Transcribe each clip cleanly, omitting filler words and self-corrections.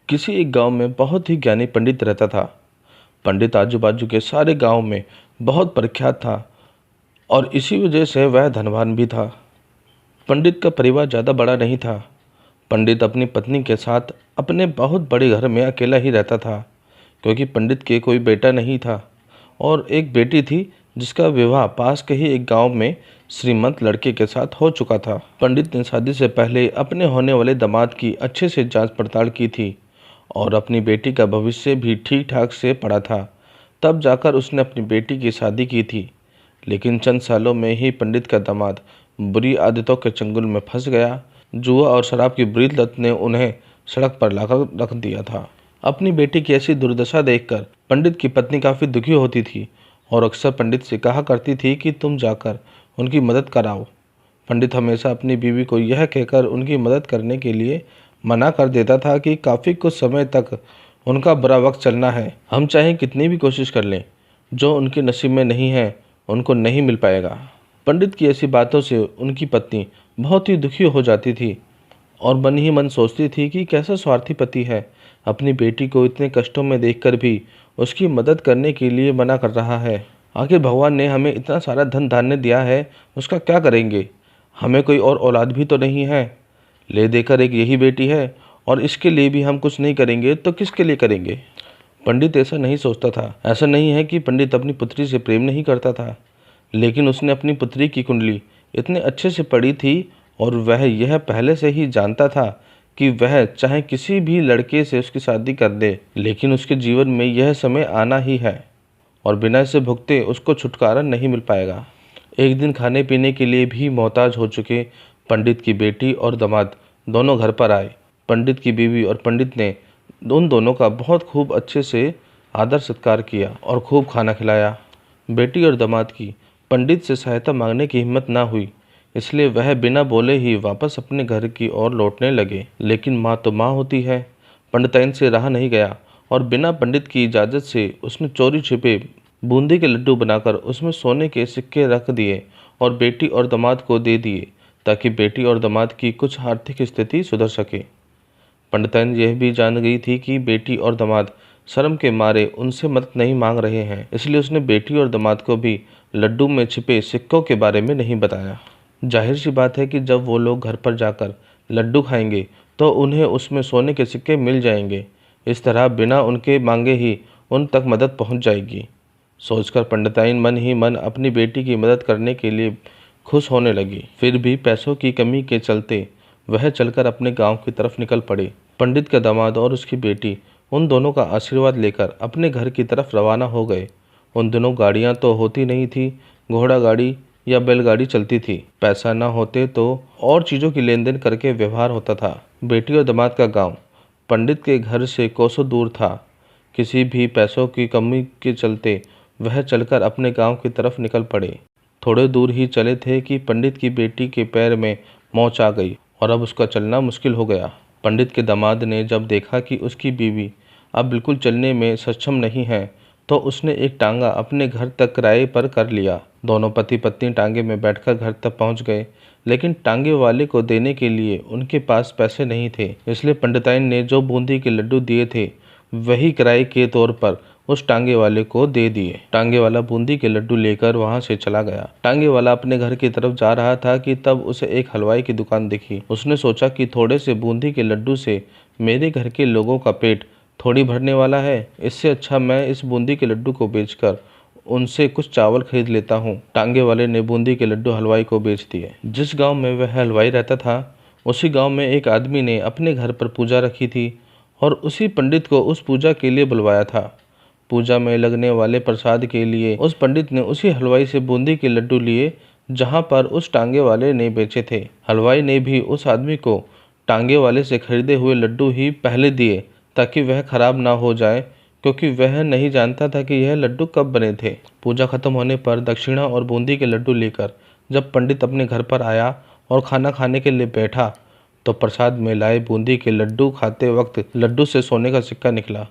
किसी एक गांव में बहुत ही ज्ञानी पंडित रहता था। पंडित आजू बाजू के सारे गांव में बहुत प्रख्यात था और इसी वजह से वह धनवान भी था। पंडित का परिवार ज़्यादा बड़ा नहीं था। पंडित अपनी पत्नी के साथ अपने बहुत बड़े घर में अकेला ही रहता था, क्योंकि पंडित के कोई बेटा नहीं था और एक बेटी थी जिसका विवाह पास के ही एक गांव में श्रीमंत लड़के के साथ हो चुका था। पंडित ने शादी से पहले अपने होने वाले दामाद की अच्छे से जांच पड़ताल की थी और अपनी बेटी का भविष्य भी ठीक ठाक से पढ़ा था। तब जाकर उसने अपनी बेटी की शादी की थी। लेकिन चंद सालों में ही पंडित का दामाद बुरी आदतों के चंगुल में फंस गया। जुआ और शराब की बुरी लत ने उन्हें सड़क पर लाकर रख दिया था। अपनी बेटी की ऐसी दुर्दशा देखकर पंडित की पत्नी काफ़ी दुखी होती थी और अक्सर पंडित से कहा करती थी कि तुम जाकर उनकी मदद कराओ। पंडित हमेशा अपनी बीवी को यह कहकर उनकी मदद करने के लिए मना कर देता था कि काफ़ी कुछ समय तक उनका बुरा वक्त चलना है। हम चाहे कितनी भी कोशिश कर लें, जो उनके नसीब में नहीं है उनको नहीं मिल पाएगा। पंडित की ऐसी बातों से उनकी पत्नी बहुत ही दुखी हो जाती थी और मन ही मन सोचती थी कि कैसा स्वार्थी पति है, अपनी बेटी को इतने कष्टों में देखकर भी उसकी मदद करने के लिए मना कर रहा है। आखिर भगवान ने हमें इतना सारा धन धान्य दिया है, उसका क्या करेंगे? हमें कोई और औलाद भी तो नहीं है, ले देकर एक यही बेटी है और इसके लिए भी हम कुछ नहीं करेंगे तो किसके लिए करेंगे? पंडित ऐसा नहीं सोचता था। ऐसा नहीं है कि पंडित अपनी पुत्री से प्रेम नहीं करता था, लेकिन उसने अपनी पुत्री की कुंडली इतने अच्छे से पढ़ी थी और वह यह पहले से ही जानता था कि वह चाहे किसी भी लड़के से उसकी शादी कर दे, लेकिन उसके जीवन में यह समय आना ही है और बिना इसे भुगते उसको छुटकारा नहीं मिल पाएगा। एक दिन खाने पीने के लिए भी मोहताज हो चुके पंडित की बेटी और दामाद दोनों घर पर आए। पंडित की बीवी और पंडित ने उन दोनों का बहुत खूब अच्छे से आदर सत्कार किया और खूब खाना खिलाया। बेटी और दामाद की पंडित से सहायता मांगने की हिम्मत ना हुई, इसलिए वह बिना बोले ही वापस अपने घर की ओर लौटने लगे। लेकिन माँ तो माँ होती है। पंडिताइन से रहा नहीं गया और बिना पंडित की इजाज़त से उसने चोरी छिपे बूंदी के लड्डू बनाकर उसमें सोने के सिक्के रख दिए और बेटी और दामाद को दे दिए, ताकि बेटी और दामाद की कुछ आर्थिक स्थिति सुधर सके। पंडिताइन यह भी जान गई थी कि बेटी और दामाद शर्म के मारे उनसे मदद नहीं मांग रहे हैं, इसलिए उसने बेटी और दामाद को भी लड्डू में छिपे सिक्कों के बारे में नहीं बताया। जाहिर सी बात है कि जब वो लोग घर पर जाकर लड्डू खाएंगे तो उन्हें उसमें सोने के सिक्के मिल जाएंगे। इस तरह बिना उनके मांगे ही उन तक मदद पहुंच जाएगी। सोचकर पंडिताइन मन ही मन अपनी बेटी की मदद करने के लिए खुश होने लगी। फिर भी पैसों की कमी के चलते वह चलकर अपने गांव की तरफ निकल पड़े। पंडित का दामाद और उसकी बेटी उन दोनों का आशीर्वाद लेकर अपने घर की तरफ रवाना हो गए। उन दिनों गाड़ियां तो होती नहीं थी, घोड़ा गाड़ी या बैलगाड़ी चलती थी। पैसा न होते तो और चीज़ों की लेन देन करके व्यवहार होता था। बेटी और दामाद का गांव पंडित के घर से कोसों दूर था। किसी भी पैसों की कमी के चलते वह चलकर अपने गांव की तरफ निकल पड़े। थोड़े दूर ही चले थे कि पंडित की बेटी के पैर में मोच आ गई और अब उसका चलना मुश्किल हो गया। पंडित के दामाद ने जब देखा कि उसकी बीवी अब बिल्कुल चलने में सक्षम नहीं है, तो उसने एक टांगा अपने घर तक किराए पर कर लिया। दोनों पति पत्नी टांगे में बैठकर घर तक पहुंच गए, लेकिन टांगे वाले को देने के लिए उनके पास पैसे नहीं थे। इसलिए पंडिताइन ने जो बूंदी के लड्डू दिए थे वही किराए के तौर पर उस टांगे वाले को दे दिए। टांगे वाला बूंदी के लड्डू लेकर वहां से चला गया। टांगे वाला अपने घर की तरफ जा रहा था कि तब उसे एक हलवाई की दुकान दिखी। उसने सोचा कि थोड़े से बूंदी के लड्डू से मेरे घर के लोगों का पेट थोड़ी भरने वाला है, इससे अच्छा मैं इस बूंदी के लड्डू को बेचकर उनसे कुछ चावल खरीद लेता हूँ। टांगे वाले ने बूंदी के लड्डू हलवाई को बेच दिए। जिस गांव में वह हलवाई रहता था, उसी गांव में एक आदमी ने अपने घर पर पूजा रखी थी और उसी पंडित को उस पूजा के लिए बुलवाया था। पूजा में लगने वाले प्रसाद के लिए उस पंडित ने उसी हलवाई से बूंदी के लड्डू लिए जहां पर उस टांगे वाले ने बेचे थे। हलवाई ने भी उस आदमी को टांगे वाले से खरीदे हुए लड्डू ही पहले दिए, ताकि वह खराब ना हो जाए, क्योंकि वह नहीं जानता था कि यह लड्डू कब बने थे। पूजा खत्म होने पर दक्षिणा और बूंदी के लड्डू लेकर जब पंडित अपने घर पर आया और खाना खाने के लिए बैठा, तो प्रसाद में लाए बूंदी के लड्डू खाते वक्त लड्डू से सोने का सिक्का निकला।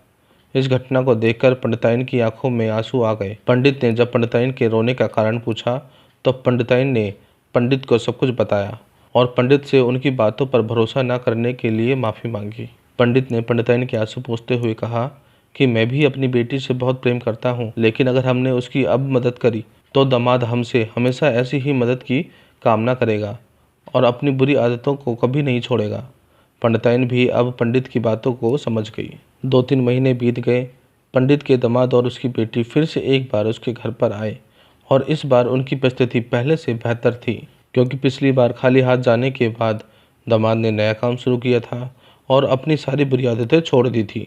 इस घटना को देखकर पंडिताइन की आंखों में आंसू आ गए। पंडित ने जब पंडिताइन के रोने का कारण पूछा, तो पंडिताइन ने पंडित को सब कुछ बताया और पंडित से उनकी बातों पर भरोसा न करने के लिए माफ़ी मांगी। पंडित ने पंडिताइन के आंसू पोंछते हुए कहा कि मैं भी अपनी बेटी से बहुत प्रेम करता हूँ, लेकिन अगर हमने उसकी अब मदद करी तो दामाद हमसे हमेशा ऐसी ही मदद की कामना करेगा और अपनी बुरी आदतों को कभी नहीं छोड़ेगा। पंडिताइन भी अब पंडित की बातों को समझ गई। 2-3 महीने बीत गए। पंडित के दामाद और उसकी बेटी फिर से एक बार उसके घर पर आए और इस बार उनकी परिस्थिति पहले से बेहतर थी, क्योंकि पिछली बार खाली हाथ जाने के बाद दामाद ने नया काम शुरू किया था और अपनी सारी बुरी आदतें छोड़ दी थी।